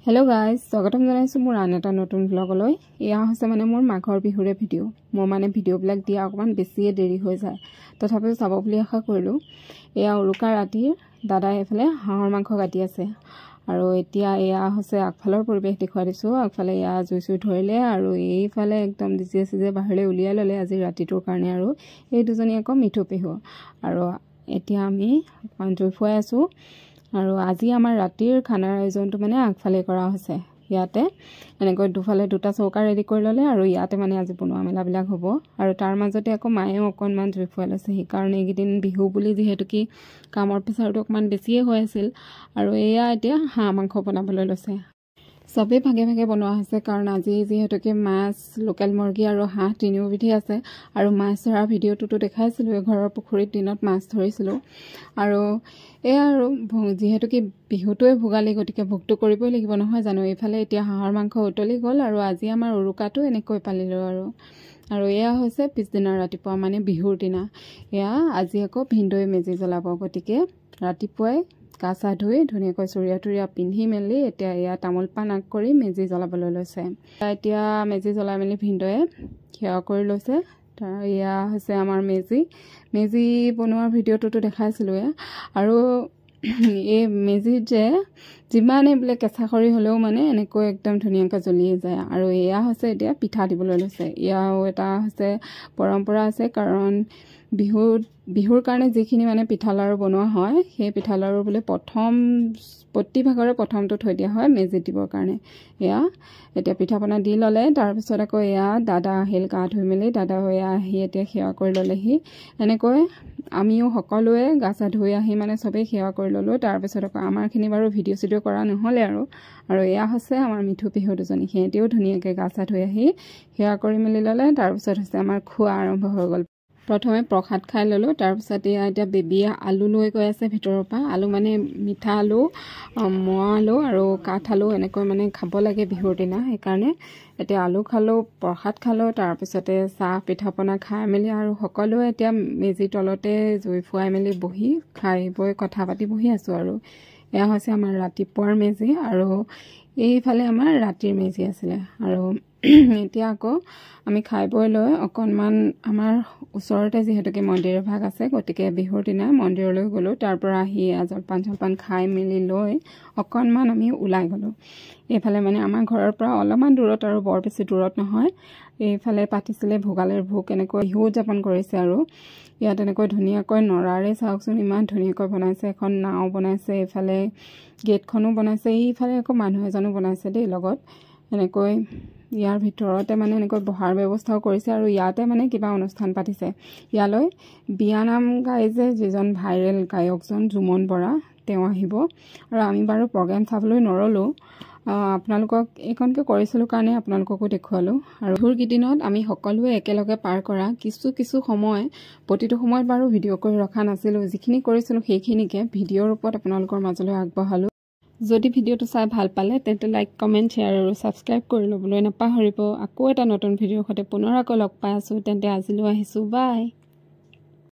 Hello guys, স্বাগতম জনাইছো মোৰ আন এটা নতুন ব্লগলৈ। এয়া হৈছে মানে মোৰ মাঘৰ বিহুৰে ভিডিও। মোৰ মানে ভিডিওবিলাক দিয়া অকমান বেছিয়ে দেৰি হৈ যায়। তথাপিও চাব বুলি আশা কৰিলো। এয়া উৰুকা ৰাতিৰ দাদাই এফালে হাঁহৰ মাংস কাটি আছে। আৰু এতিয়া এয়া হৈছে আগফালৰ পৰিবেশ দেখুৱাই দিছো। আগফালে এয়া জুই ধৰিলে আৰু এইফালে একদম দিছে বাহিৰলৈ উলিয়াই ললে আজি ৰাতিটোৰ কাৰণে আৰু এই দুজনী আকৌ মিঠু পেহু। আৰু এতিয়া আমি জুই ফুৱাই আছো। আৰু আজি আমাৰ ৰাতিৰ খানাৰ আয়োজনটো মানে আগফালে কৰা হৈছে। ইয়াতে এনেকৈ দুফালে দুটা চৌকা ৰেডি কৰি ললে আৰু ইয়াতে মানে আজি বনোৱা মেলাবিলাক হ'ব। আৰু তাৰ মাজতে আকৌ মায়েও অকণমান জুই ফুৱাই লৈছে। সেইকাৰণে এইকেইদিন বিহু বুলি যিহেতু কি কামৰ প্ৰেছাৰটো অকণমান বেছিয়ে হৈ আছিল। আৰু এয়া এতিয়া হাঁহ মাংস বনাবলৈ লৈছে। সবে ভাগে ভাগে বনোৱা হৈছে কাৰণ আজি যেহেতুকে মাছ লোকেল মুৰ্গী আৰু হাঁহ তিনিওবিধে আছে। আৰু মাছ ধৰা ভিডিওটো দেখাইছিলো ঘৰৰ পুখুৰীত দিনত মাছ ধৰিছিলো। আৰু এয়া আৰু যেহেতুকে বিহুটোৱে ভোগালী গতিকে ভোগটো কৰিবই লাগিব নহয় জানো। এইফালে এতিয়া হাঁহৰ মাংস উতলি গ'ল আৰু আজি আমাৰ উৰুকাটো এনেকৈ পালিলো আৰু এয়া হৈছে পিছদিনা ৰাতিপুৱা মানে বিহুৰ দিনা। এয়া আজি আকৌ ভিন্দৈ মেজি জ্বলাব গতিকে ৰাতিপুৱাই গা চা ধুই ধুনীয়াকৈ চুৰিয়া পিন্ধি মেলি এতিয়া এয়া তামোল পাণ আগ কৰি মেজি জ্বলাবলৈ লৈছে। এতিয়া মেজি জ্বলাই মেলি ভিন্দয়ে সেৱা কৰি লৈছে। এয়া হৈছে আমাৰ মেজি বনোৱাৰ ভিডিওটো দেখাইছিলোৱে। আৰু এই মেজিত যে যিমানে বোলে কেঁচা খৰি হ'লেও মানে এনেকৈ একদম ধুনীয়াকৈ জ্বলিয়ে যায়। আৰু এয়া হৈছে এতিয়া পিঠা দিবলৈ লৈছে। এয়াও এটা হৈছে পৰম্পৰা আছে কাৰণ বিহুৰ কাৰণে যিখিনি মানে পিঠা লাড়ু বনোৱা হয় সেই পিঠা লাড়ু বোলে প্ৰতি ভাগৰে প্ৰথমটো থৈ দিয়া হয় মেজিত দিবৰ কাৰণে। এয়া এতিয়া পিঠা পনা দি ল'লে। তাৰপিছত আকৌ এয়া দাদা আহিল গা ধুই মেলি। দাদা এয়া আহি এতিয়া সেৱা কৰি ল'লেহি। এনেকৈ আমিও সকলোৱে গা চা ধুই আহি মানে চবেই সেৱা কৰি ল'লোঁ। তাৰপিছত আকৌ আমাৰখিনি বাৰু ভিডিঅ' কৰা নহ'লে আৰু এয়া হৈছে আমাৰ মিঠু পেহু দুজনী। সিহঁতেও ধুনীয়াকৈ গা চা ধুই আহি সেৱা কৰি মেলি ল'লে। তাৰপিছত হৈছে আমাৰ খোৱা আৰম্ভ হৈ গ'ল। প্ৰথমে প্ৰসাদ খাই ল'লোঁ। তাৰপিছত এতিয়া বেবীয়ে আলু লৈ গৈ আছে ভিতৰৰ পৰা। আলু মানে মিঠা আলু, মোৱা আলু আৰু কাঠ আলু এনেকৈ মানে খাব লাগে বিহুৰ দিনা। সেইকাৰণে এতিয়া আলু খালোঁ, প্ৰসাদ খালোঁ। তাৰপিছতে চাহ পিঠা পনা খাই মেলি আৰু সকলোৱে এতিয়া মেজিৰ তলতে জুই ফুৱাই মেলি বহি খাই বৈ কথা পাতি বহি আছোঁ। আৰু এয়া হৈছে আমাৰ ৰাতিপুৱাৰ মেজি আৰু এইফালে আমাৰ ৰাতিৰ মেজি আছিলে। আৰু এতিয়া আকৌ আমি খাই বৈ লৈ অকণমান আমাৰ ওচৰতে যিহেতুকে মন্দিৰ ভাগ আছে গতিকে বিহুৰ দিনা মন্দিৰলৈ গ'লোঁ। তাৰ পৰা আহি জলপান খাই মেলি লৈ অকণমান আমি ওলাই গ'লোঁ। এইফালে মানে আমাৰ ঘৰৰ পৰা অলপমান দূৰত আৰু বৰ বেছি দূৰত নহয়। এইফালে পাতিছিলে ভোগালীৰ ভোগ এনেকৈ বিহু উদযাপন কৰিছে। আৰু ইয়াত এনেকৈ ধুনীয়াকৈ নৰাৰে চাওকচোন ইমান ধুনীয়াকৈ বনাইছে। এখন নাও বনাইছে, এইফালে গেটখনো বনাইছে, এইফালে আকৌ মানুহ এজনো বনাইছে দেই লগত। এনেকৈ ইয়াৰ ভিতৰতে মানে এনেকৈ বহাৰ ব্যৱস্থাও কৰিছে। আৰু ইয়াতে মানে কিবা অনুষ্ঠান পাতিছে। ইয়ালৈ বিয়ানাম গাই যে যিজন ভাইৰেল গায়কজন জুমন বৰা তেওঁ আহিব। আৰু আমি বাৰু প্ৰগ্ৰেম চাবলৈ নৰলোঁ। আপোনালোকক এইখনকে কৰিছিলোঁ কাৰণে আপোনালোককো দেখুৱালোঁ। আৰু বিহুৰ কেইদিনত আমি সকলোৱে একেলগে পাৰ কৰা কিছু সময় প্ৰতিটো সময়ত বাৰু ভিডিঅ' কৰি ৰখা নাছিলোঁ। যিখিনি কৰিছিলোঁ সেইখিনিকে ভিডিঅ'ৰ ৰূপত আপোনালোকৰ মাজলৈ আগবঢ়ালোঁ। যদি ভিডিঅ'টো চাই ভাল পালে তেন্তে লাইক, কমেণ্ট, শ্বেয়াৰ আৰু ছাবস্ক্ৰাইব কৰি ল'বলৈ নাপাহৰিব। আকৌ এটা নতুন ভিডিঅ'ৰ সৈতে পুনৰ আকৌ লগ পাই আছোঁ। তেন্তে আজিলৈ আহিছোঁ। বাই।